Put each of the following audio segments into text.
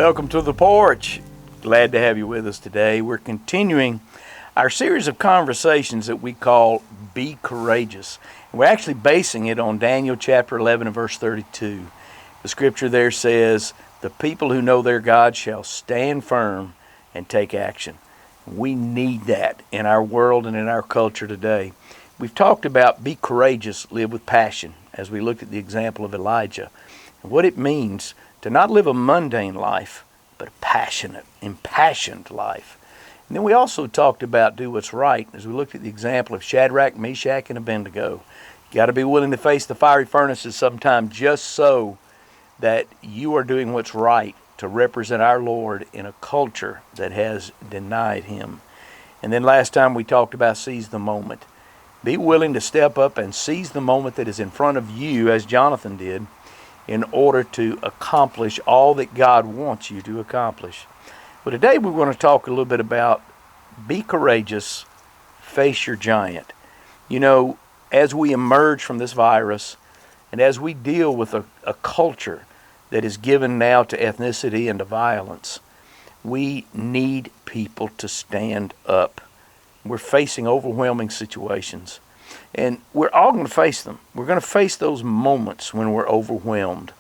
Welcome to the porch. Glad to have you with us today. We're continuing our series of conversations that we call Be Courageous. We're actually basing it on Daniel chapter 11 and verse 32. The scripture there says, "The people who know their God shall stand firm and take action." We need that in our world and in our culture today. We've talked about be courageous, live with passion, as we looked at the example of Elijah, and what it means to not live a mundane life, but a passionate, impassioned life. And then we also talked about do what's right, as we looked at the example of Shadrach, Meshach, and Abednego. You got to be willing to face the fiery furnaces sometime just so that you are doing what's right to represent our Lord in a culture that has denied Him. And then last time we talked about seize the moment. Be willing to step up and seize the moment that is in front of you, as Jonathan did, in order to accomplish all that God wants you to accomplish. But today we're going to talk a little bit about be courageous, face your giant. You know, as we emerge from this virus and as we deal with a culture that is given now to ethnicity and to violence, we need people to stand up. We're facing overwhelming situations. And we're all going to face them. We're going to face those moments when we're overwhelmed.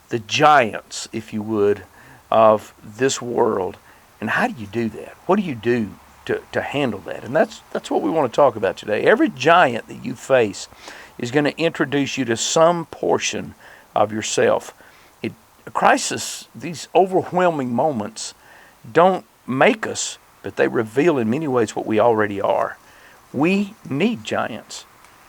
The giants, if you would, of this world. And how do you do that? What do you do to handle that? And that's what we want to talk about today. Every giant that you face is going to introduce you to some portion of yourself. A crisis, these overwhelming moments, don't make us, but they reveal in many ways what we already are. We need giants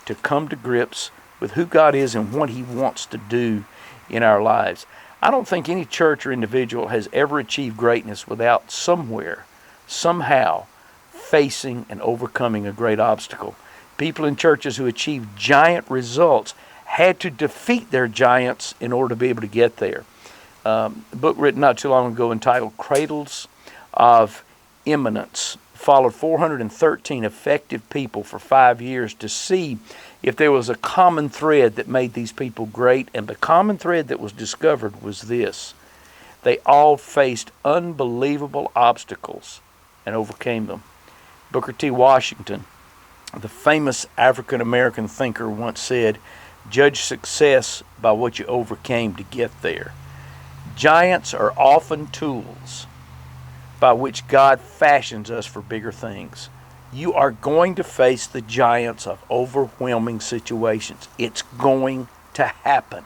to come to grips with who God is and what He wants to do in our lives. I don't think any church or individual has ever achieved greatness without somewhere, somehow, facing and overcoming a great obstacle. People in churches who achieved giant results had to defeat their giants in order to be able to get there. A book written not too long ago entitled Cradles of Eminence followed 413 effective people for 5 years to see if there was a common thread that made these people great. And the common thread that was discovered was this: they all faced unbelievable obstacles and overcame them. Booker T. Washington, the famous African-American thinker, once said, "Judge success by what you overcame to get there." Giants are often tools by which God fashions us for bigger things. You are going to face the giants of overwhelming situations. It's going to happen.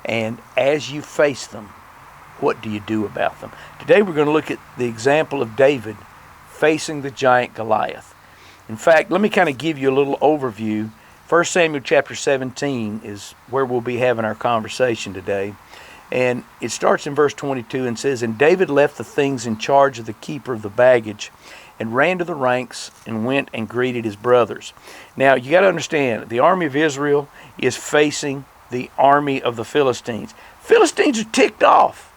And as you face them, what do you do about them? Today we're going to look at the example of David facing the giant Goliath. In fact, let me kind of give you a little overview. 1 Samuel chapter 17 is where we'll be having our conversation today. And it starts in verse 22 and says, "And David left the things in charge of the keeper of the baggage and ran to the ranks and went and greeted his brothers." Now, you got to understand, the army of Israel is facing the army of the Philistines. Philistines are ticked off.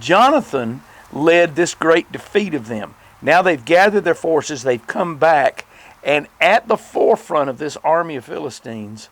Jonathan led this great defeat of them. Now they've gathered their forces, they've come back, and at the forefront of this army of Philistines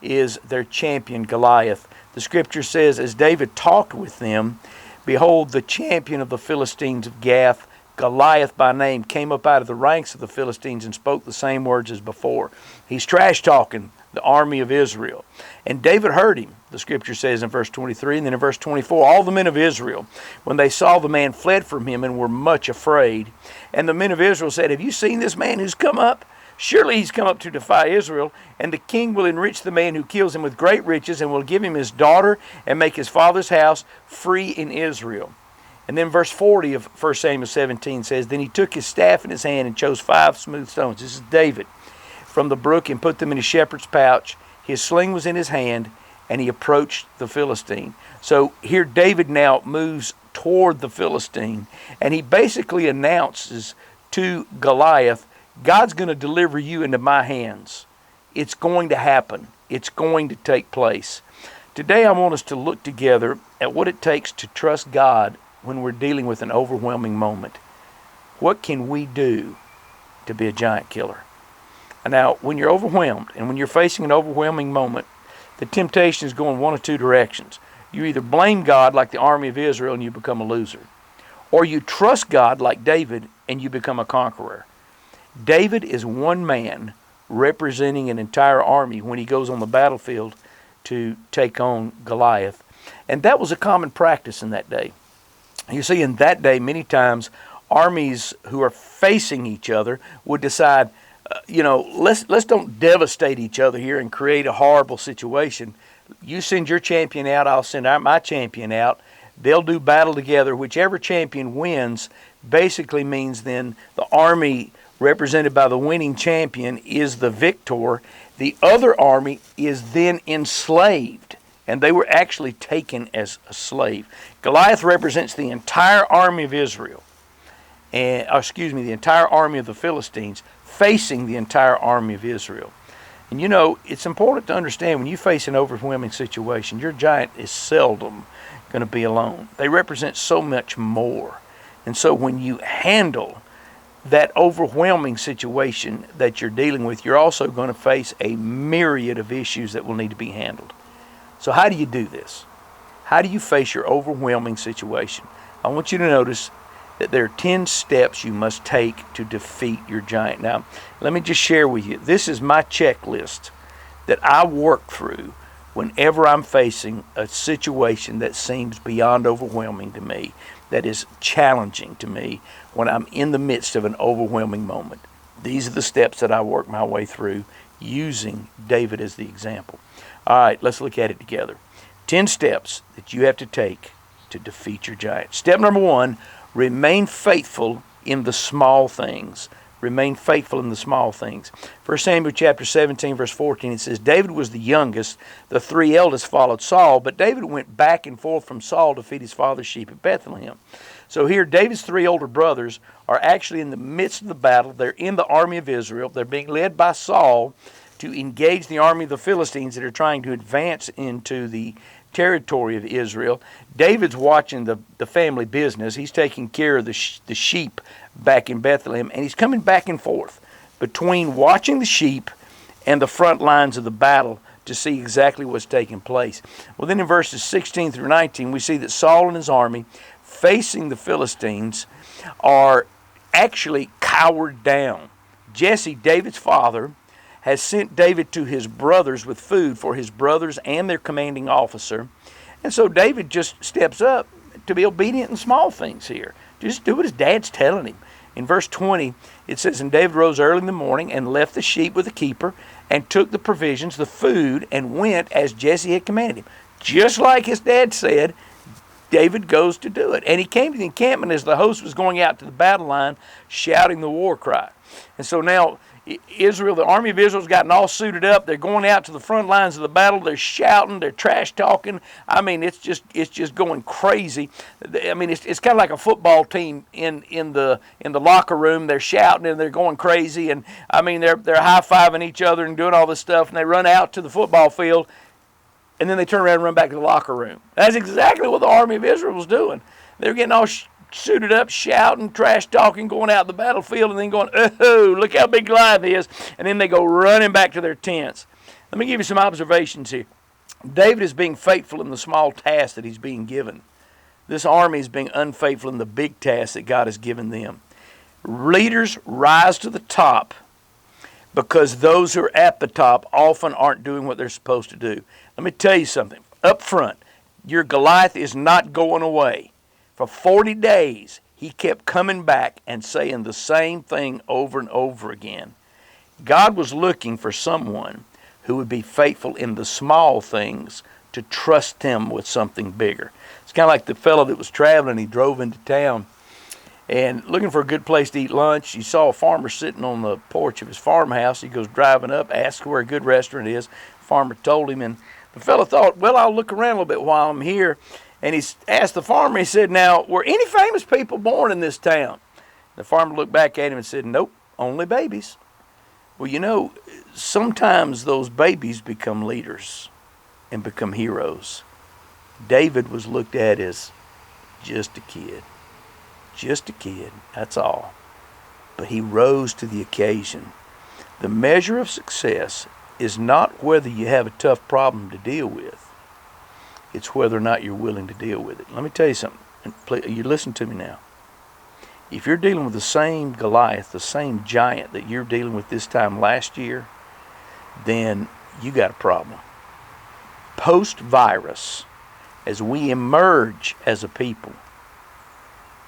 is their champion Goliath. The scripture says, as David talked with them, behold, the champion of the Philistines of Gath, Goliath by name, came up out of the ranks of the Philistines and spoke the same words as before. He's trash talking the army of Israel. And David heard him, the scripture says in verse 23, and then in verse 24, all the men of Israel, when they saw the man, fled from him and were much afraid. And the men of Israel said, "Have you seen this man who's come up? Surely he's come up to defy Israel, and the king will enrich the man who kills him with great riches, and will give him his daughter, and make his father's house free in Israel." And then verse 40 of 1 Samuel 17 says, "Then he took his staff in his hand and chose 5 smooth stones." This is David. "From the brook, and put them in his shepherd's pouch. His sling was in his hand, and he approached the Philistine." So here David now moves toward the Philistine, and he basically announces to Goliath, God's going to deliver you into my hands. It's going to happen. It's going to take place. Today I want us to look together at what it takes to trust God when we're dealing with an overwhelming moment. What can we do to be a giant killer? And now, when you're overwhelmed and when you're facing an overwhelming moment, the temptation is going one of two directions. You either blame God like the army of Israel and you become a loser, or you trust God like David and you become a conqueror. David is one man representing an entire army when he goes on the battlefield to take on Goliath. And that was a common practice in that day. You see, in that day, many times, armies who are facing each other would decide, let's don't devastate each other here and create a horrible situation. You send your champion out, I'll send my champion out. They'll do battle together. Whichever champion wins basically means then the army represented by the winning champion is the victor. The other army is then enslaved, and they were actually taken as a slave. Goliath represents the entire army of Israel, the entire army of the Philistines facing the entire army of Israel. And it's important to understand when you face an overwhelming situation, your giant is seldom going to be alone. They represent so much more. And so when you handle that overwhelming situation that you're dealing with, you're also going to face a myriad of issues that will need to be handled. So how do you do this? How do you face your overwhelming situation? I want you to notice that there are 10 steps you must take to defeat your giant. Now, let me just share with you. This is my checklist that I work through whenever I'm facing a situation that seems beyond overwhelming to me, that is challenging to me when I'm in the midst of an overwhelming moment. These are the steps that I work my way through using David as the example. All right, let's look at it together. 10 steps that you have to take to defeat your giant. Step number 1, remain faithful in the small things. Remain faithful in the small things. 1 Samuel chapter 17, verse 14, it says, David was the youngest. The 3 eldest followed Saul, but David went back and forth from Saul to feed his father's sheep at Bethlehem. So here, David's 3 older brothers are actually in the midst of the battle. They're in the army of Israel. They're being led by Saul to engage the army of the Philistines that are trying to advance into the territory of Israel. David's watching the family business. He's taking care of the sheep back in Bethlehem, and he's coming back and forth between watching the sheep and the front lines of the battle to see exactly what's taking place. Well, then in verses 16 through 19, we see that Saul and his army facing the Philistines are actually cowered down. Jesse, David's father, has sent David to his brothers with food for his brothers and their commanding officer. And so David just steps up to be obedient in small things here. Just do what his dad's telling him. In verse 20, it says, And David rose early in the morning and left the sheep with the keeper and took the provisions, the food, and went as Jesse had commanded him. Just like his dad said, David goes to do it. And he came to the encampment as the host was going out to the battle line, shouting the war cry. And so now Israel, the army of Israel's gotten all suited up. They're going out to the front lines of the battle. They're shouting. They're trash talking. I mean, it's just going crazy. I mean, it's kind of like a football team in the locker room. They're shouting and they're going crazy. And I mean, they're high fiving each other and doing all this stuff. And they run out to the football field, and then they turn around and run back to the locker room. That's exactly what the army of Israel was doing. They're getting all suited up, shouting, trash talking, going out the battlefield, and then going, oh, look how big Goliath is. And then they go running back to their tents. Let me give you some observations here. David is being faithful in the small task that he's being given. This army is being unfaithful in the big task that God has given them. Leaders rise to the top because those who are at the top often aren't doing what they're supposed to do. Let me tell you something. Up front, your Goliath is not going away. For 40 days, he kept coming back and saying the same thing over and over again. God was looking for someone who would be faithful in the small things to trust him with something bigger. It's kind of like the fellow that was traveling. He drove into town and looking for a good place to eat lunch. He saw a farmer sitting on the porch of his farmhouse. He goes driving up, asks where a good restaurant is. The farmer told him, and the fellow thought, well, I'll look around a little bit while I'm here. And he asked the farmer, he said, now, were any famous people born in this town? The farmer looked back at him and said, nope, only babies. Well, sometimes those babies become leaders and become heroes. David was looked at as just a kid. Just a kid, that's all. But he rose to the occasion. The measure of success is not whether you have a tough problem to deal with. It's whether or not you're willing to deal with it. Let me tell you something. Please, you listen to me now. If you're dealing with the same Goliath, the same giant that you're dealing with this time last year, then you got a problem. Post-virus, as we emerge as a people,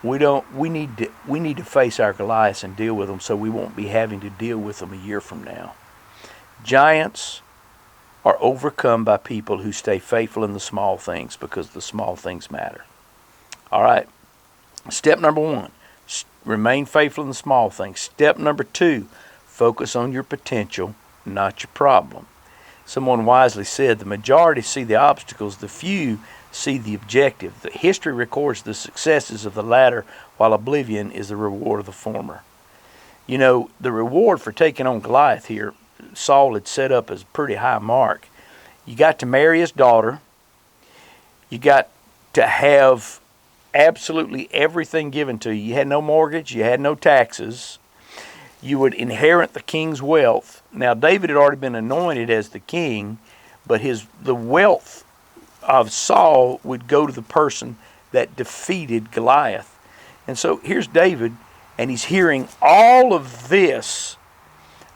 we need to face our Goliaths and deal with them so we won't be having to deal with them a year from now. Giants are overcome by people who stay faithful in the small things, because the small things matter. All right. Step number 1, remain faithful in the small things. Step number 2, focus on your potential, not your problem. Someone wisely said, the majority see the obstacles, the few see the objective. The history records the successes of the latter, while oblivion is the reward of the former. You know, the reward for taking on Goliath here, Saul had set up as a pretty high mark. You got to marry his daughter. You got to have absolutely everything given to you. You had no mortgage. You had no taxes. You would inherit the king's wealth. Now, David had already been anointed as the king, but the wealth of Saul would go to the person that defeated Goliath. And so here's David, and he's hearing all of this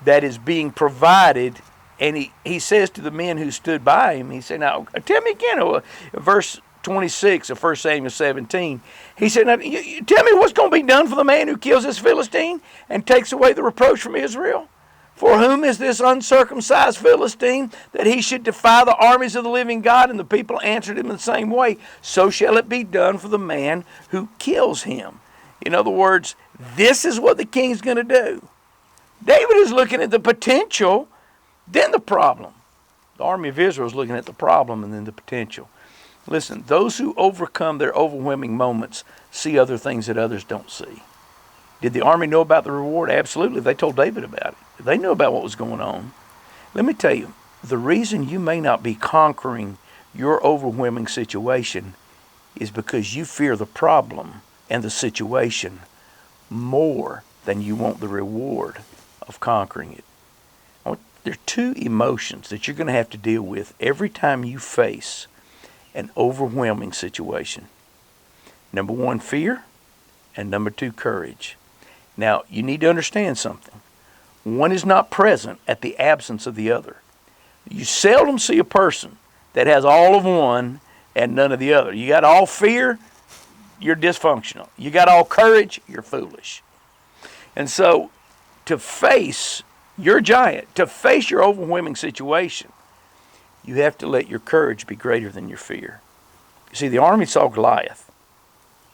that is being provided, and he says to the men who stood by him, he said, now, tell me again, verse 26 of 1 Samuel 17, he said, now, you tell me what's going to be done for the man who kills this Philistine and takes away the reproach from Israel? For whom is this uncircumcised Philistine, that he should defy the armies of the living God? And the people answered him in the same way, so shall it be done for the man who kills him. In other words, this is what the king's going to do. David is looking at the potential, then the problem. The army of Israel is looking at the problem and then the potential. Listen, those who overcome their overwhelming moments see other things that others don't see. Did the army know about the reward? Absolutely. They told David about it. They knew about what was going on. Let me tell you, the reason you may not be conquering your overwhelming situation is because you fear the problem and the situation more than you want the reward of conquering it. There are 2 emotions that you're going to have to deal with every time you face an overwhelming situation. Number 1, fear, and number 2, courage. Now, you need to understand something. One is not present at the absence of the other. You seldom see a person that has all of one and none of the other. You got all fear, you're dysfunctional. You got all courage, you're foolish. And so, to face your giant, to face your overwhelming situation, you have to let your courage be greater than your fear. You see, the army saw Goliath.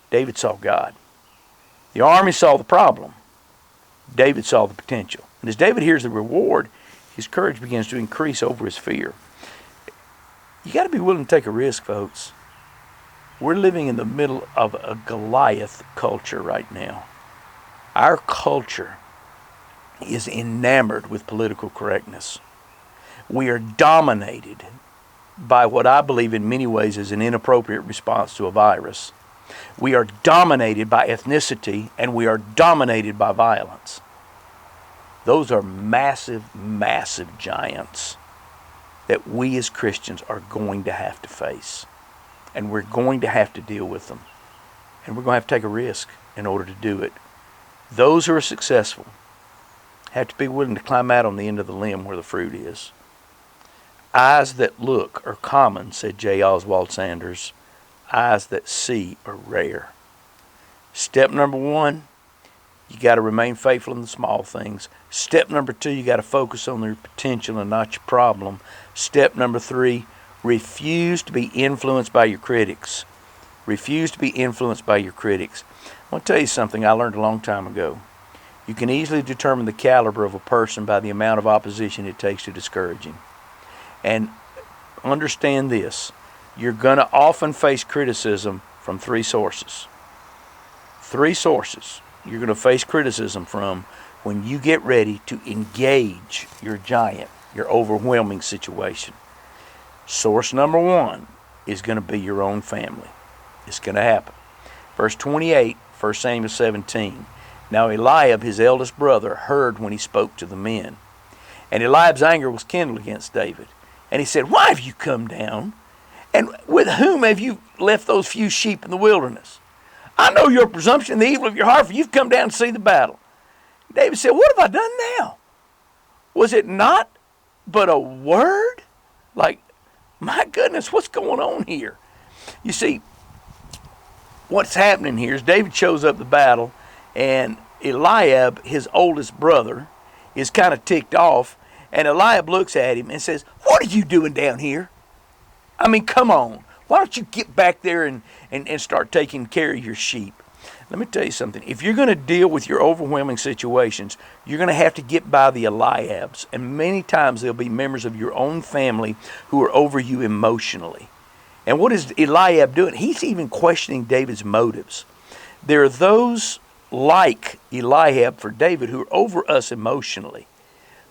David saw God. The army saw the problem. David saw the potential. And as David hears the reward, his courage begins to increase over his fear. You got to be willing to take a risk, folks. We're living in the middle of a Goliath culture right now. Our culture is enamored with political correctness. We are dominated by what I believe in many ways is an inappropriate response to a virus. We are dominated by ethnicity, and we are dominated by violence. Those are massive, massive giants that we as Christians are going to have to face. And we're going to have to deal with them. And we're going to have to take a risk in order to do it. Those who are successful have to be willing to climb out on the end of the limb where the fruit is. Eyes that look are common, said J. Oswald Sanders. Eyes that see are rare. Step number 1, you got to remain faithful in the small things. Step number 2, you got to focus on your potential and not your problem. Step number 3, refuse to be influenced by your critics. Refuse to be influenced by your critics. I want to tell you something I learned a long time ago. You can easily determine the caliber of a person by the amount of opposition it takes to discourage him. And understand this, you're going to often face criticism from 3 sources. 3 sources you're going to face criticism from when you get ready to engage your giant, your overwhelming situation. Source number 1 is going to be your own family. It's going to happen. Verse 28, 1 Samuel 17. Now Eliab, his eldest brother, heard when he spoke to the men. And Eliab's anger was kindled against David. And he said, why have you come down? And with whom have you left those few sheep in the wilderness? I know your presumption, the evil of your heart, for you've come down to see the battle. David said, what have I done now? Was it not but a word? Like, my goodness, what's going on here? You see, what's happening here is David shows up the battle, and Eliab, his oldest brother, is kind of ticked off, and Eliab looks at him and says, what are you doing down here? I mean, come on. Why don't you get back there and start taking care of your sheep? Let me tell you something. If you're going to deal with your overwhelming situations, you're going to have to get by the Eliabs. And many times there'll be members of your own family who are over you emotionally. And what is Eliab doing? He's even questioning David's motives. There are those like Eliab for David who are over us emotionally,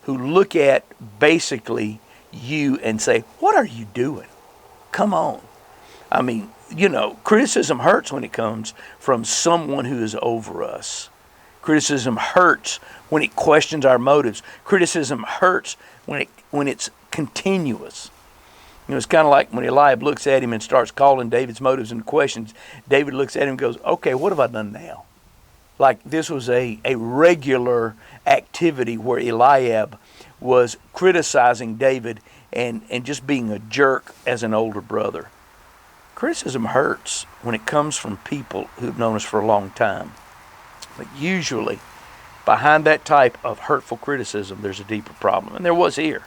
who look at basically you and say, what are you doing? Come on. I mean, you know, criticism hurts when it comes from someone who is over us. Criticism hurts when it questions our motives. Criticism hurts when it's continuous. You know, it's kind of like when Eliab looks at him and starts calling David's motives into questions. David looks at him and goes, okay, what have I done now? Like this was a regular activity where Eliab was criticizing David and just being a jerk as an older brother. Criticism hurts when it comes from people who've known us for a long time. But usually, behind that type of hurtful criticism, there's a deeper problem. And there was here.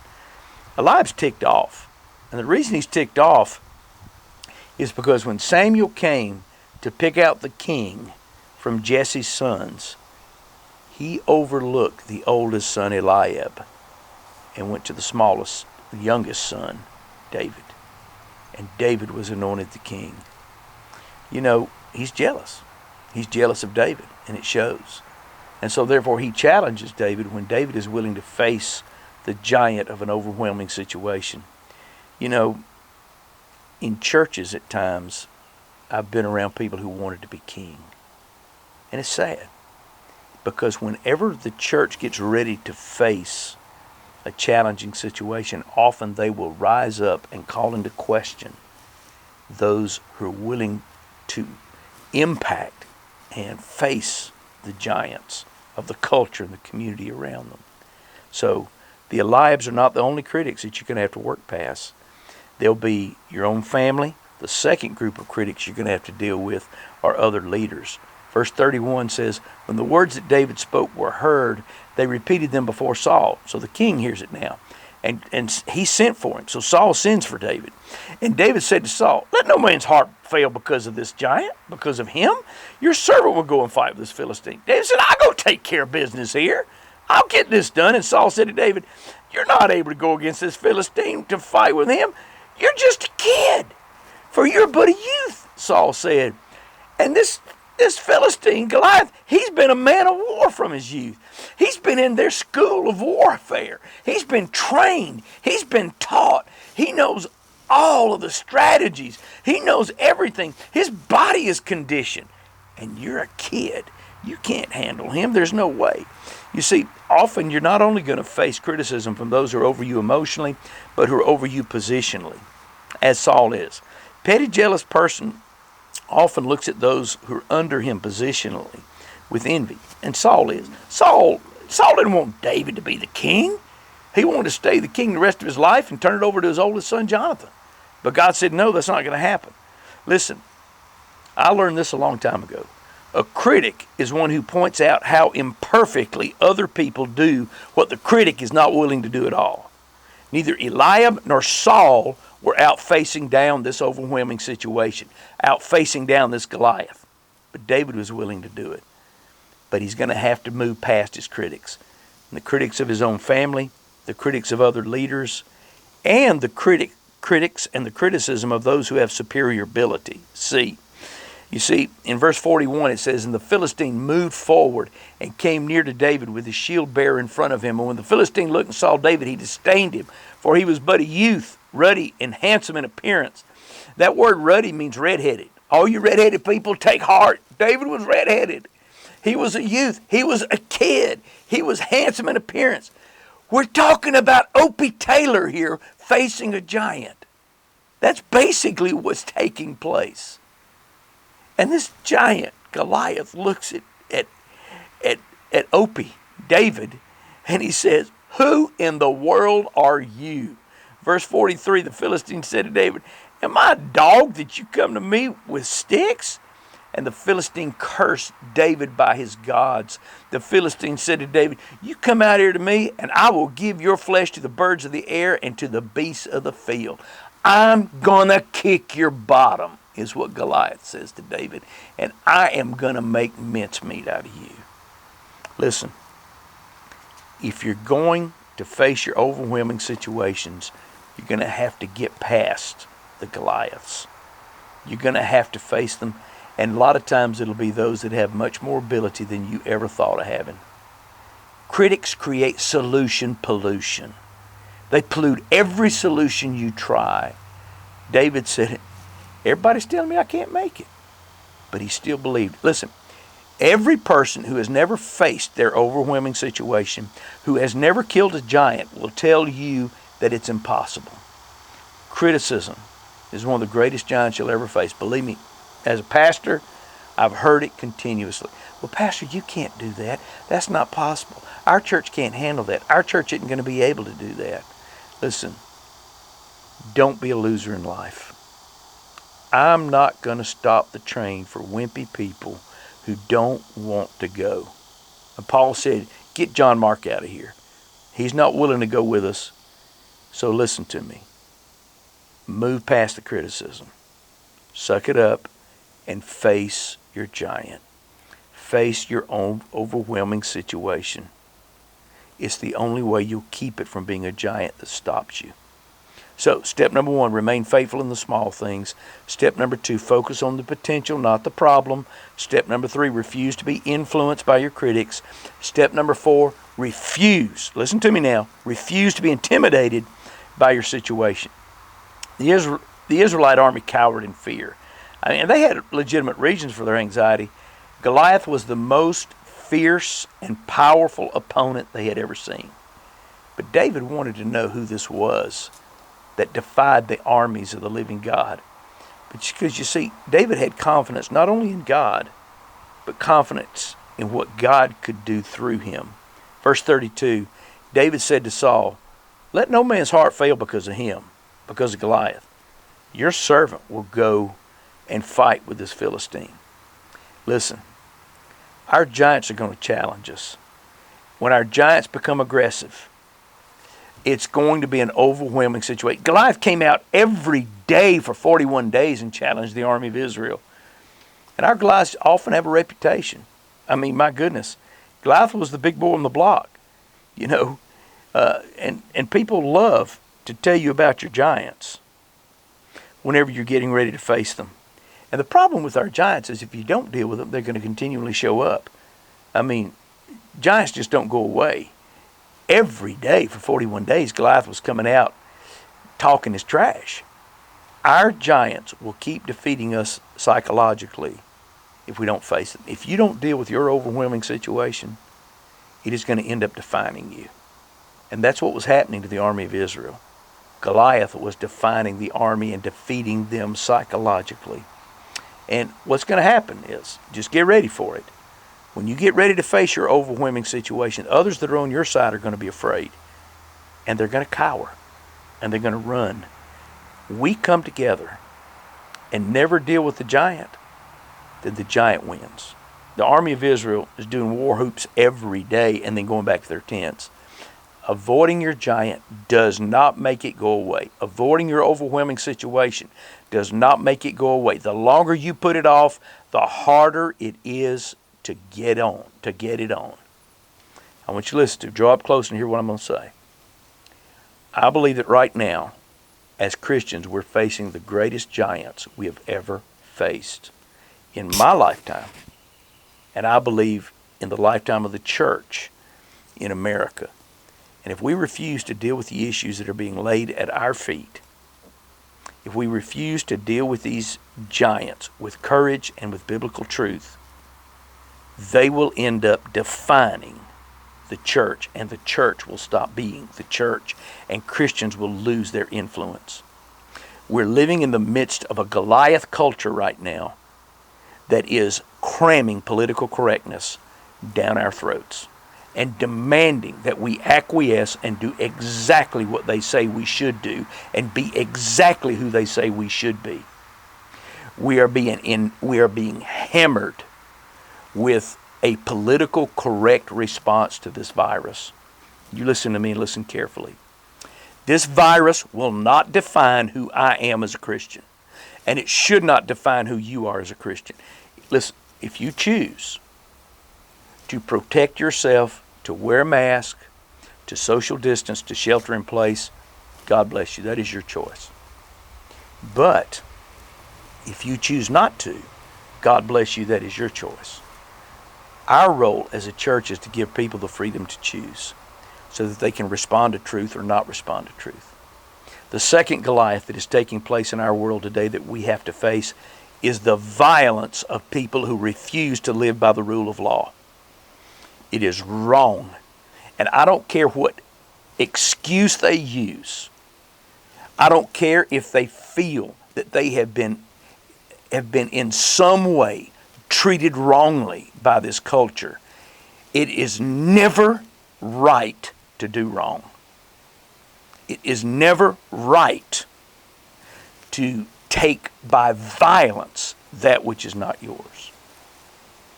Eliab's ticked off. And the reason he's ticked off is because when Samuel came to pick out the king from Jesse's sons, he overlooked the oldest son, Eliab, and went to the youngest son, David. And David was anointed the king. You know, he's jealous. He's jealous of David, and it shows. And so therefore he challenges David when David is willing to face the giant of an overwhelming situation. You know, in churches at times, I've been around people who wanted to be king. And it's sad. Because whenever the church gets ready to face a challenging situation, often they will rise up and call into question those who are willing to impact and face the giants of the culture and the community around them. So the Eliabs are not the only critics that you're going to have to work past. There'll be your own family. The second group of critics you're going to have to deal with are other leaders. Verse 31 says, when the words that David spoke were heard, they repeated them before Saul. So the king hears it now. And he sent for him. So Saul sends for David. And David said to Saul, let no man's heart fail because of this giant, because of him. Your servant will go and fight with this Philistine. David said, I'll go take care of business here. I'll get this done. And Saul said to David, you're not able to go against this Philistine to fight with him. You're just a kid, for you're but a youth, Saul said. And this Philistine, Goliath, he's been a man of war from his youth. He's been in their school of warfare. He's been trained. He's been taught. He knows all of the strategies. He knows everything. His body is conditioned. And you're a kid. You can't handle him. There's no way. You see, often you're not only going to face criticism from those who are over you emotionally, but who are over you positionally, as Saul is. Petty, jealous person often looks at those who are under him positionally with envy. And Saul is. Saul didn't want David to be the king. He wanted to stay the king the rest of his life and turn it over to his oldest son, Jonathan. But God said, no, that's not going to happen. Listen, I learned this a long time ago. A critic is one who points out how imperfectly other people do what the critic is not willing to do at all. Neither Eliab nor Saul were out facing down this overwhelming situation, out facing down this Goliath. But David was willing to do it. But he's going to have to move past his critics. And the critics of his own family, the critics of other leaders, and the critics and the criticism of those who have superior ability. You see, in verse 41 it says, and the Philistine moved forward and came near to David with his shield bearer in front of him. And when the Philistine looked and saw David, he disdained him, for he was but a youth, ruddy and handsome in appearance. That word ruddy means redheaded. All you redheaded people, take heart. David was redheaded. He was a youth. He was a kid. He was handsome in appearance. We're talking about Opie Taylor here facing a giant. That's basically what's taking place. And this giant, Goliath looks at Opie, David, and he says, "Who in the world are you?" Verse 43, the Philistine said to David, "Am I a dog that you come to me with sticks?" And the Philistine cursed David by his gods. The Philistine said to David, "You come out here to me, and I will give your flesh to the birds of the air and to the beasts of the field. I'm going to kick your bottom," is what Goliath says to David. "And I am going to make mincemeat out of you." Listen, if you're going to face your overwhelming situations, you're going to have to get past the Goliaths. You're going to have to face them. And a lot of times it'll be those that have much more ability than you ever thought of having. Critics create solution pollution. They pollute every solution you try. David said, "Everybody's telling me I can't make it." But he still believed. Listen, every person who has never faced their overwhelming situation, who has never killed a giant, will tell you that it's impossible. Criticism is one of the greatest giants you'll ever face. Believe me, as a pastor, I've heard it continuously. "Well, Pastor, you can't do that. That's not possible. Our church can't handle that. Our church isn't going to be able to do that." Listen, don't be a loser in life. I'm not going to stop the train for wimpy people who don't want to go. And Paul said, "Get John Mark out of here. He's not willing to go with us." So listen to me. Move past the criticism. Suck it up and face your giant. Face your own overwhelming situation. It's the only way you'll keep it from being a giant that stops you. So, step number 1, remain faithful in the small things. Step number 2, focus on the potential, not the problem. Step number 3, refuse to be influenced by your critics. Step number 4, refuse, listen to me now, refuse to be intimidated by your situation. The Israelite army cowered in fear. I mean, they had legitimate reasons for their anxiety. Goliath was the most fierce and powerful opponent they had ever seen. But David wanted to know who this was that defied the armies of the living God. Because you see, David had confidence not only in God, but confidence in what God could do through him. Verse 32, David said to Saul, "Let no man's heart fail because of him," because of Goliath. "Your servant will go and fight with this Philistine." Listen, our giants are going to challenge us. When our giants become aggressive, it's going to be an overwhelming situation. Goliath came out every day for 41 days and challenged the army of Israel. And our Goliaths often have a reputation. I mean, my goodness, Goliath was the big boy on the block, you know, and people love to tell you about your giants whenever you're getting ready to face them. And the problem with our giants is if you don't deal with them, they're going to continually show up. I mean, giants just don't go away. Every day for 41 days, Goliath was coming out talking his trash. Our giants will keep defeating us psychologically if we don't face them. If you don't deal with your overwhelming situation, it is going to end up defining you. And that's what was happening to the army of Israel. Goliath was defining the army and defeating them psychologically. And what's going to happen is, just get ready for it. When you get ready to face your overwhelming situation, others that are on your side are going to be afraid. And they're going to cower. And they're going to run. We come together and never deal with the giant, then the giant wins. The army of Israel is doing war whoops every day and then going back to their tents. Avoiding your giant does not make it go away. Avoiding your overwhelming situation does not make it go away. The longer you put it off, the harder it is to get it on. I want you to listen to, draw up close and hear what I'm going to say. I believe that right now, as Christians, we're facing the greatest giants we have ever faced in my lifetime. And I believe in the lifetime of the church in America. And if we refuse to deal with the issues that are being laid at our feet, if we refuse to deal with these giants with courage and with biblical truth, they will end up defining the church, and the church will stop being the church, and Christians will lose their influence. We're living in the midst of a Goliath culture right now that is cramming political correctness down our throats and demanding that we acquiesce and do exactly what they say we should do and be exactly who they say we should be. We are being hammered with a political correct response to this virus. You listen to me and listen carefully. This virus will not define who I am as a Christian, and it should not define who you are as a Christian. Listen, if you choose to protect yourself, to wear a mask, to social distance, to shelter in place, God bless you. That is your choice. But if you choose not to, God bless you. That is your choice. Our role as a church is to give people the freedom to choose so that they can respond to truth or not respond to truth. The second Goliath that is taking place in our world today that we have to face is the violence of people who refuse to live by the rule of law. It is wrong. And I don't care what excuse they use. I don't care if they feel that they have been in some way treated wrongly by this culture. It is never right to do wrong. It is never right to take by violence that which is not yours.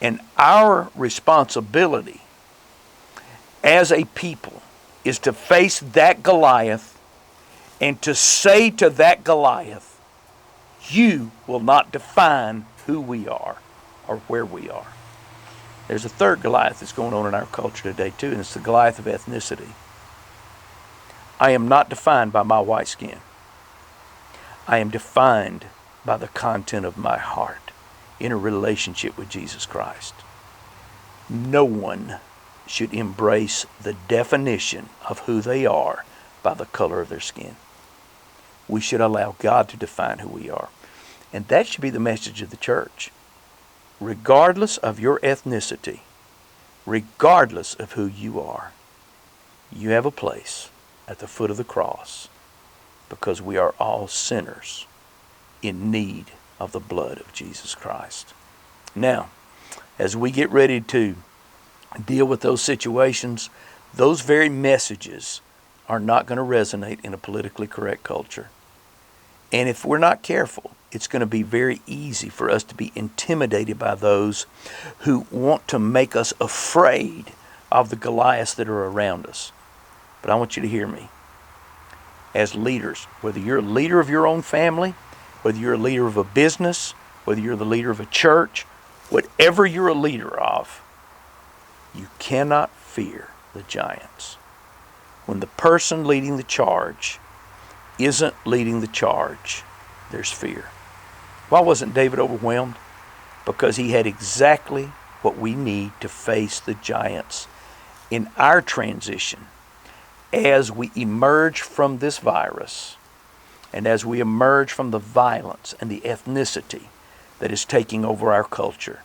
And our responsibility as a people is to face that Goliath and to say to that Goliath, you will not define who we are or where we are. There's a third Goliath that's going on in our culture today too, and it's the Goliath of ethnicity. I am not defined by my white skin. I am defined by the content of my heart in a relationship with Jesus Christ. No one should embrace the definition of who they are by the color of their skin. We should allow God to define who we are. And that should be the message of the church. Regardless of your ethnicity, regardless of who you are, you have a place at the foot of the cross because we are all sinners in need of the blood of Jesus Christ. Now, as we get ready to deal with those situations, those very messages are not going to resonate in a politically correct culture. And if we're not careful, it's going to be very easy for us to be intimidated by those who want to make us afraid of the Goliaths that are around us. But I want you to hear me. As leaders, whether you're a leader of your own family, whether you're a leader of a business, whether you're the leader of a church, whatever you're a leader of, you cannot fear the giants. When the person leading the charge isn't leading the charge, there's fear. Why wasn't David overwhelmed? Because he had exactly what we need to face the giants in our transition as we emerge from this virus and as we emerge from the violence and the ethnicity that is taking over our culture.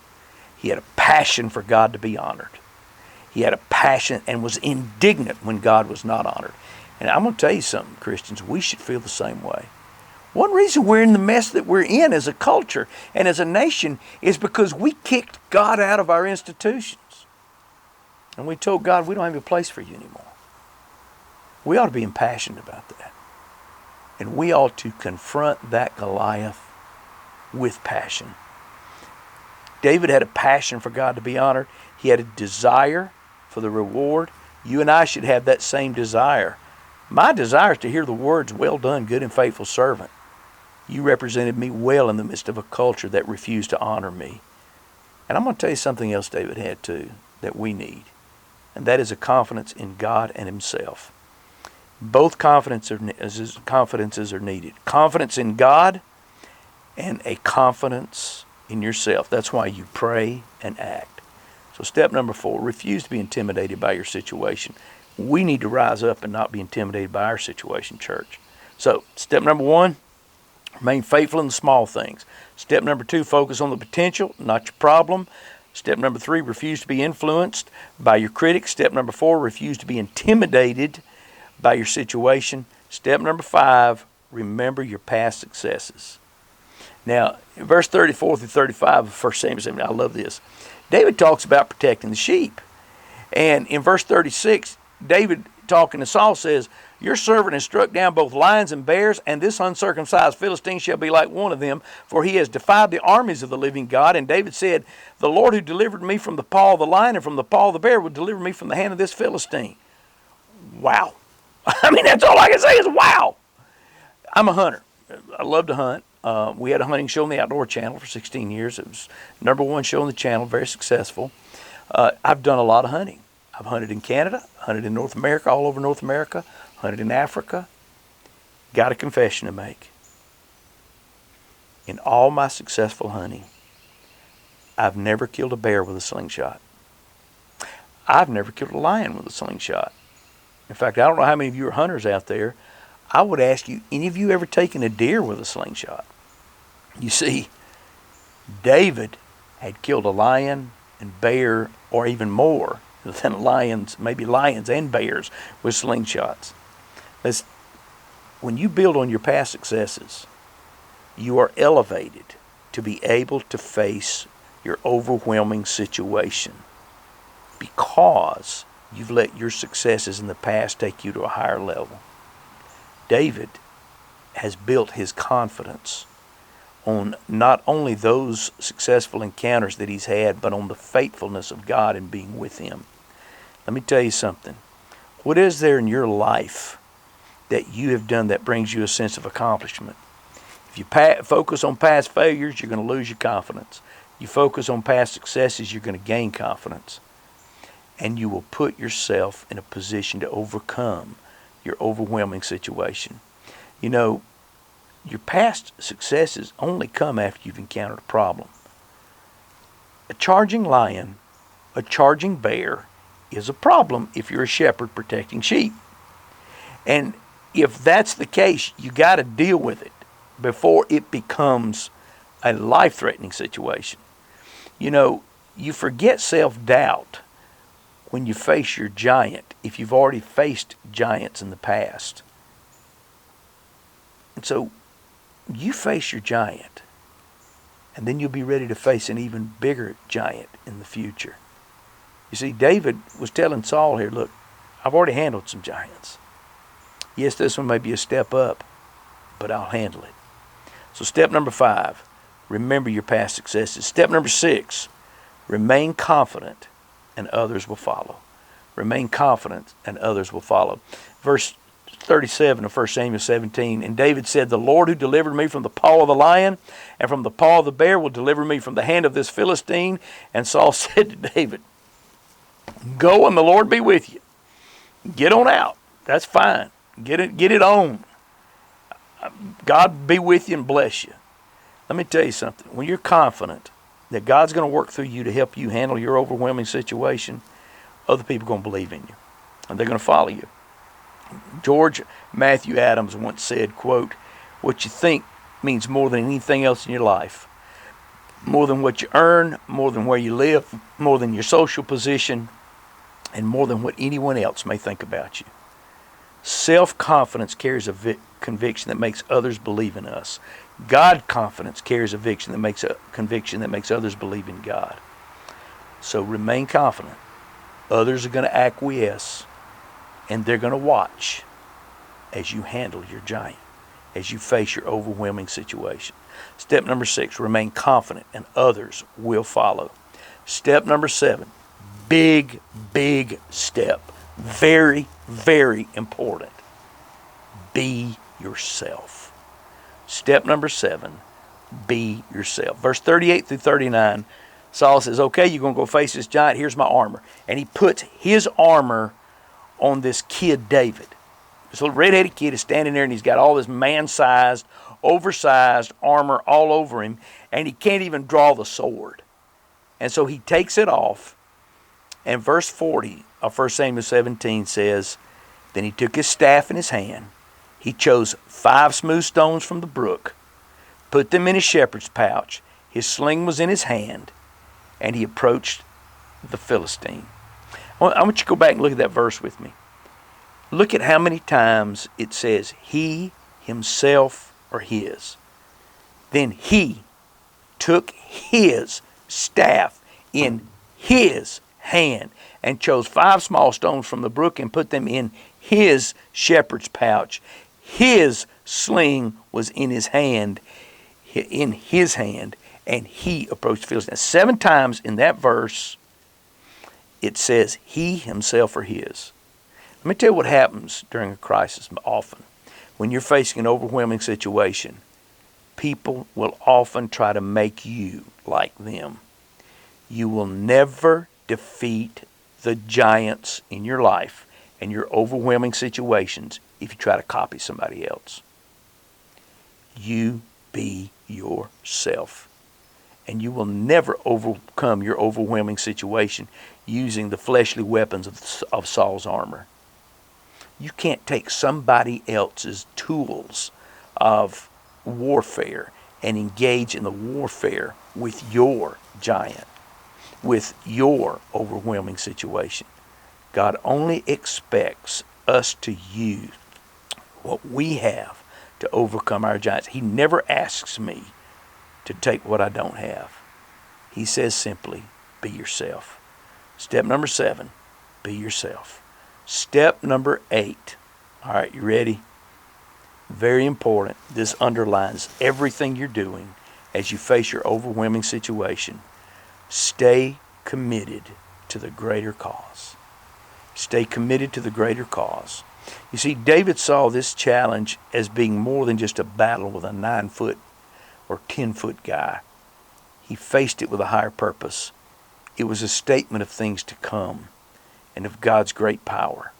He had a passion for God to be honored. He had a passion and was indignant when God was not honored. And I'm going to tell you something, Christians, we should feel the same way. One reason we're in the mess that we're in as a culture and as a nation is because we kicked God out of our institutions. And we told God, we don't have a place for you anymore. We ought to be impassioned about that. And we ought to confront that Goliath with passion. David had a passion for God to be honored. He had a desire for the reward. You and I should have that same desire. My desire is to hear the words, well done, good and faithful servant. You represented me well in the midst of a culture that refused to honor me. And I'm going to tell you something else David had too that we need. And that is a confidence in God and himself. Both confidences are needed. Confidence in God and a confidence in yourself. That's why you pray and act. So step number 4, refuse to be intimidated by your situation. We need to rise up and not be intimidated by our situation, church. So step number 1, remain faithful in the small things. Step number 2, focus on the potential, not your problem. Step number 3, refuse to be influenced by your critics. Step number 4, refuse to be intimidated by your situation. Step number 5, remember your past successes. Now, in verse 34 through 35 of 1 Samuel 7, I love this. David talks about protecting the sheep. And in verse 36, David, talking to Saul, says, your servant has struck down both lions and bears, and this uncircumcised Philistine shall be like one of them, for he has defied the armies of the living God. And David said, the Lord who delivered me from the paw of the lion and from the paw of the bear will deliver me from the hand of this Philistine. Wow. I mean, that's all I can say is wow. I'm a hunter. I love to hunt. We had a hunting show on the Outdoor Channel for 16 years. It was #1 show on the channel, very successful. I've done a lot of hunting. I've hunted in Canada, hunted in North America, all over North America, hunted in Africa. Got a confession to make. In all my successful hunting, I've never killed a bear with a slingshot. I've never killed a lion with a slingshot. In fact, I don't know how many of you are hunters out there. I would ask you, any of you ever taken a deer with a slingshot? You see, David had killed a lion and bear, or even more than lions, maybe lions and bears with slingshots. When you build on your past successes, you are elevated to be able to face your overwhelming situation because you've let your successes in the past take you to a higher level. David has built his confidence on not only those successful encounters that he's had, but on the faithfulness of God in being with him. Let me tell you something. What is there in your life that you have done that brings you a sense of accomplishment? If you focus on past failures, you're going to lose your confidence. You focus on past successes, you're going to gain confidence. And you will put yourself in a position to overcome your overwhelming situation. You know, your past successes only come after you've encountered a problem. A charging lion, a charging bear is a problem if you're a shepherd protecting sheep. And if that's the case, you got to deal with it before it becomes a life-threatening situation. You know, you forget self-doubt when you face your giant if you've already faced giants in the past. And so you face your giant, and then you'll be ready to face an even bigger giant in the future. You see, David was telling Saul here, look, I've already handled some giants. Yes, this one may be a step up, but I'll handle it. So step number 5, remember your past successes. Step number 6, remain confident and others will follow. Remain confident and others will follow. Verse 37 of 1 Samuel 17, and David said, the Lord who delivered me from the paw of the lion and from the paw of the bear will deliver me from the hand of this Philistine. And Saul said to David, go and the Lord be with you. Get on out. That's fine. Get it on. God be with you and bless you. Let me tell you something. When you're confident that God's going to work through you to help you handle your overwhelming situation, other people are going to believe in you, and they're going to follow you. George Matthew Adams once said, quote, what you think means more than anything else in your life. More than what you earn, more than where you live, more than your social position, and more than what anyone else may think about you. Self-confidence carries a conviction that makes others believe in us. God confidence carries a conviction that makes others believe in God. So remain confident. Others are going to acquiesce, and they're going to watch as you handle your giant, as you face your overwhelming situation. Step number 6, remain confident, and others will follow. Step number 7, big step. Very, very important. Be yourself. Step number 7, be yourself. Verse 38 through 39, Saul says, okay, you're going to go face this giant. Here's my armor. And he puts his armor on this kid, David. This little red-headed kid is standing there, and he's got all this man-sized, oversized armor all over him, and he can't even draw the sword. And so he takes it off, and verse 40 of 1 Samuel 17 says, then he took his staff in his hand. He chose 5 smooth stones from the brook, put them in his shepherd's pouch. His sling was in his hand, and he approached the Philistine. I want you to go back and look at that verse with me. Look at how many times it says he, himself, or his. Then he took his staff in his hand and chose 5 small stones from the brook and put them in his shepherd's pouch. His sling was in his hand, and he approached the Philistines. 7 times in that verse, it says he himself or his. Let me tell you what happens during a crisis often. When you're facing an overwhelming situation, people will often try to make you like them. You will never defeat the giants in your life and your overwhelming situations if you try to copy somebody else. You be yourself. And you will never overcome your overwhelming situation using the fleshly weapons of Saul's armor. You can't take somebody else's tools of warfare and engage in the warfare with your giant, with your overwhelming situation. God only expects us to use what we have to overcome our giants. He never asks me to take what I don't have. He says simply, be yourself. Step number 7, be yourself. Step number 8. All right, you ready? Very important. This underlines everything you're doing as you face your overwhelming situation. Stay committed to the greater cause. Stay committed to the greater cause. You see, David saw this challenge as being more than just a battle with a 9-foot or 10-foot guy. He faced it with a higher purpose. It was a statement of things to come and of God's great power.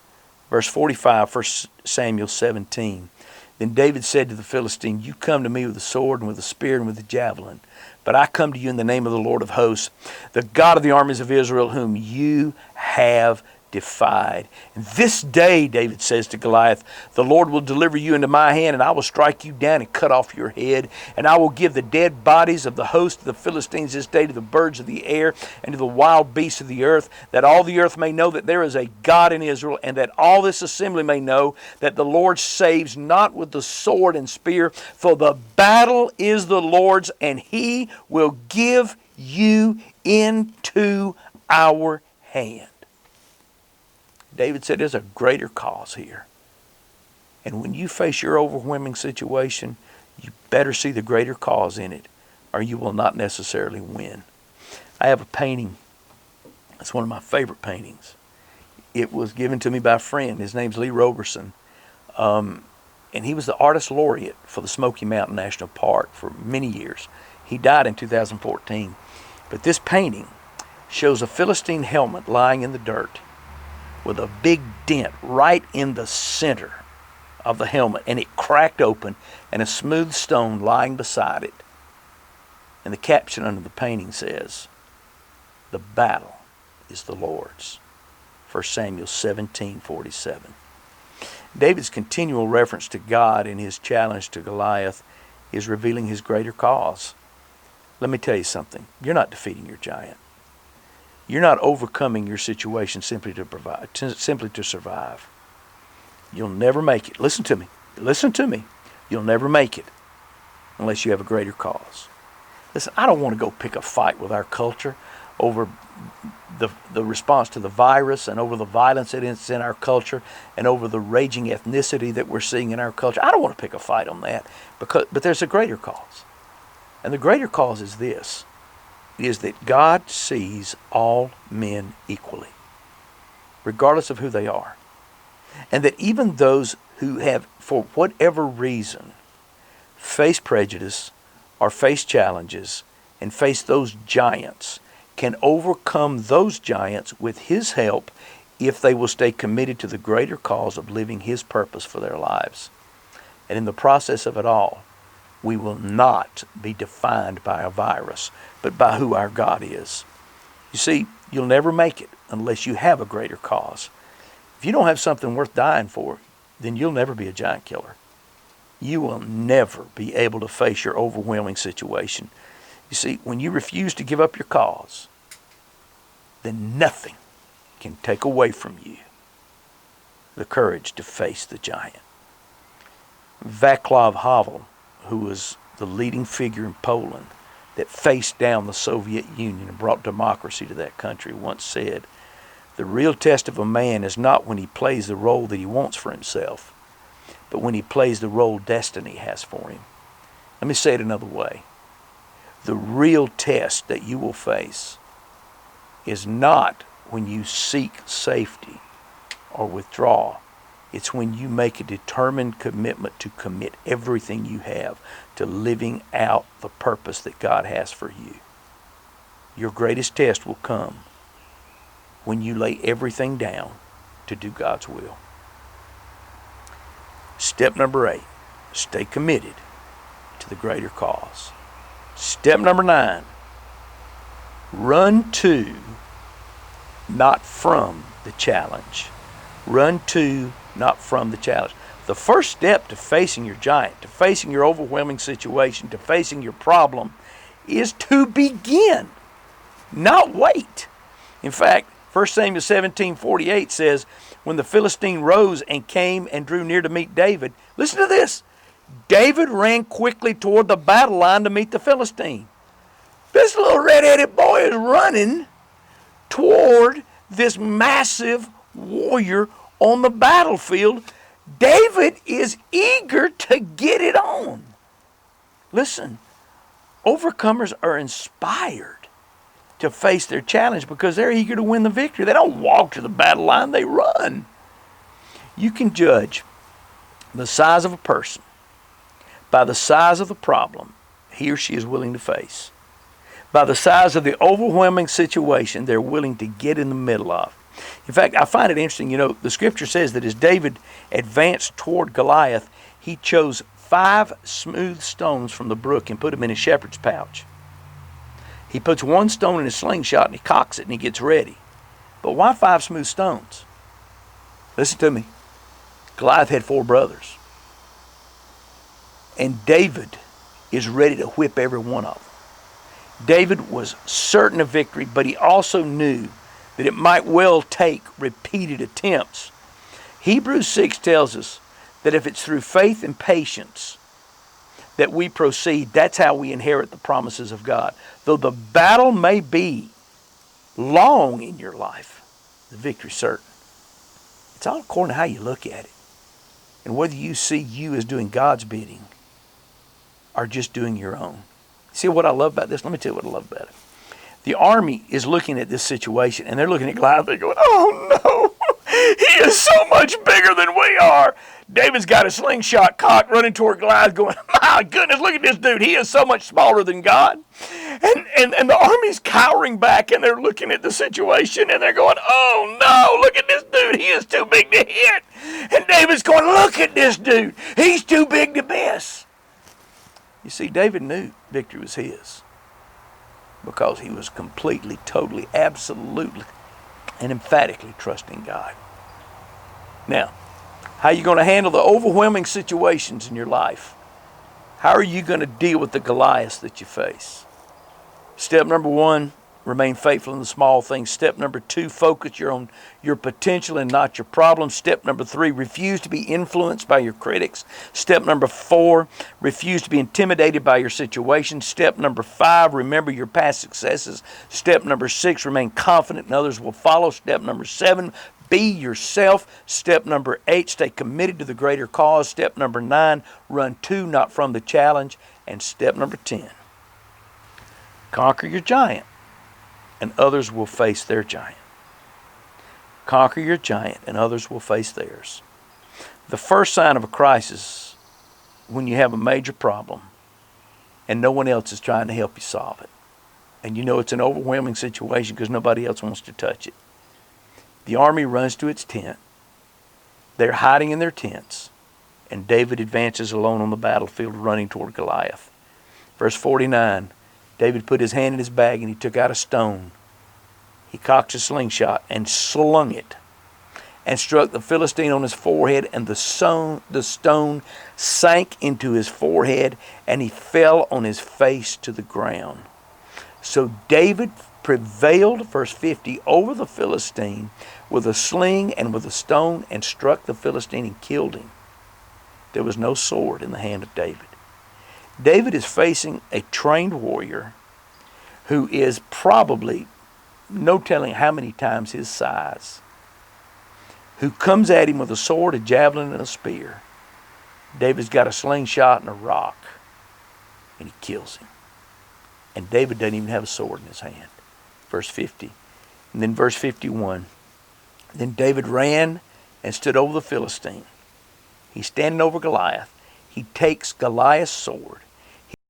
Verse 45, 1 Samuel 17. Then David said to the Philistine, you come to me with a sword and with a spear and with a javelin, but I come to you in the name of the Lord of hosts, the God of the armies of Israel, whom you have defied. And this day, David says to Goliath, the Lord will deliver you into my hand, and I will strike you down and cut off your head. And I will give the dead bodies of the host of the Philistines this day to the birds of the air and to the wild beasts of the earth, that all the earth may know that there is a God in Israel, and that all this assembly may know that the Lord saves not with the sword and spear, for the battle is the Lord's, and he will give you into our hand. David said there's a greater cause here. And when you face your overwhelming situation, you better see the greater cause in it, or you will not necessarily win. I have a painting. It's one of my favorite paintings. It was given to me by a friend. His name's Lee Roberson. And he was the artist laureate for the Smoky Mountain National Park for many years. He died in 2014. But this painting shows a Philistine helmet lying in the dirt with a big dent right in the center of the helmet, and it cracked open and a smooth stone lying beside it. And the caption under the painting says, the battle is the Lord's. 1 Samuel 17:47. David's continual reference to God in his challenge to Goliath is revealing his greater cause. Let me tell you something. You're not defeating your giant. You're not overcoming your situation simply to survive. You'll never make it. Listen to me. Listen to me. You'll never make it unless you have a greater cause. Listen, I don't want to go pick a fight with our culture over the response to the virus and over the violence that is in our culture and over the raging ethnicity that we're seeing in our culture. I don't want to pick a fight on that, but there's a greater cause. And the greater cause is this, is that God sees all men equally, regardless of who they are. And that even those who have, for whatever reason, face prejudice or face challenges and face those giants can overcome those giants with His help if they will stay committed to the greater cause of living His purpose for their lives. And in the process of it all, we will not be defined by a virus, but by who our God is. You see, you'll never make it unless you have a greater cause. If you don't have something worth dying for, then you'll never be a giant killer. You will never be able to face your overwhelming situation. You see, when you refuse to give up your cause, then nothing can take away from you the courage to face the giant. Vaclav Havel, who was the leading figure in Poland that faced down the Soviet Union and brought democracy to that country, once said, "The real test of a man is not when he plays the role that he wants for himself, but when he plays the role destiny has for him." Let me say it another way. The real test that you will face is not when you seek safety or withdraw. It's when you make a determined commitment to commit everything you have to living out the purpose that God has for you. Your greatest test will come when you lay everything down to do God's will. Step number 8, stay committed to the greater cause. Step number 9, run to, not from the challenge. Run to, not from the challenge. The first step to facing your giant, to facing your overwhelming situation, to facing your problem is to begin, not wait. In fact, 1 Samuel 17:48 says, when the Philistine rose and came and drew near to meet David, listen to this, David ran quickly toward the battle line to meet the Philistine. This little red-headed boy is running toward this massive warrior on the battlefield. David is eager to get it on. Listen, overcomers are inspired to face their challenge because they're eager to win the victory. They don't walk to the battle line, they run. You can judge the size of a person by the size of the problem he or she is willing to face, by the size of the overwhelming situation they're willing to get in the middle of. In fact, I find it interesting, the scripture says that as David advanced toward Goliath, he chose 5 smooth stones from the brook and put them in his shepherd's pouch. He puts 1 stone in his slingshot and he cocks it and he gets ready. But why 5 smooth stones? Listen to me. Goliath had 4 brothers. And David is ready to whip every one of them. David was certain of victory, but he also knew that it might well take repeated attempts. Hebrews 6 tells us that if it's through faith and patience that we proceed, that's how we inherit the promises of God. Though the battle may be long in your life, the victory's certain. It's all according to how you look at it. And whether you see you as doing God's bidding or just doing your own. See what I love about this? Let me tell you what I love about it. The army is looking at this situation, and they're looking at Goliath. They're going, "Oh no, he is so much bigger than we are." David's got a slingshot cocked, running toward Goliath, going, "My goodness, look at this dude. He is so much smaller than God." And the army's cowering back, and they're looking at the situation, and they're going, "Oh no, look at this dude. He is too big to hit." And David's going, "Look at this dude. He's too big to miss." You see, David knew victory was his, because he was completely, totally, absolutely, and emphatically trusting God. Now, how are you going to handle the overwhelming situations in your life? How are you going to deal with the Goliaths that you face? Step number 1, remain faithful in the small things. Step number 2, focus on your potential and not your problem. Step number 3, refuse to be influenced by your critics. Step number 4, refuse to be intimidated by your situation. Step number 5, remember your past successes. Step number 6, remain confident and others will follow. Step number 7, be yourself. Step number 8, stay committed to the greater cause. Step number 9, run to, not from the challenge. And step number 10, conquer your giant and others will face their giant. Conquer your giant and others will face theirs. The first sign of a crisis, when you have a major problem and no one else is trying to help you solve it, and you know it's an overwhelming situation because nobody else wants to touch it. The army runs to its tent. They're hiding in their tents, and David advances alone on the battlefield, running toward Goliath. Verse 49, David put his hand in his bag and he took out a stone. He cocked his slingshot and slung it and struck the Philistine on his forehead, and the stone sank into his forehead, and he fell on his face to the ground. So David prevailed, verse 50, over the Philistine with a sling and with a stone, and struck the Philistine and killed him. There was no sword in the hand of David. David is facing a trained warrior who is probably no telling how many times his size, who comes at him with a sword, a javelin, and a spear. David's got a slingshot and a rock, and he kills him. And David doesn't even have a sword in his hand. Verse 50. And then verse 51. Then David ran and stood over the Philistine. He's standing over Goliath. He takes Goliath's sword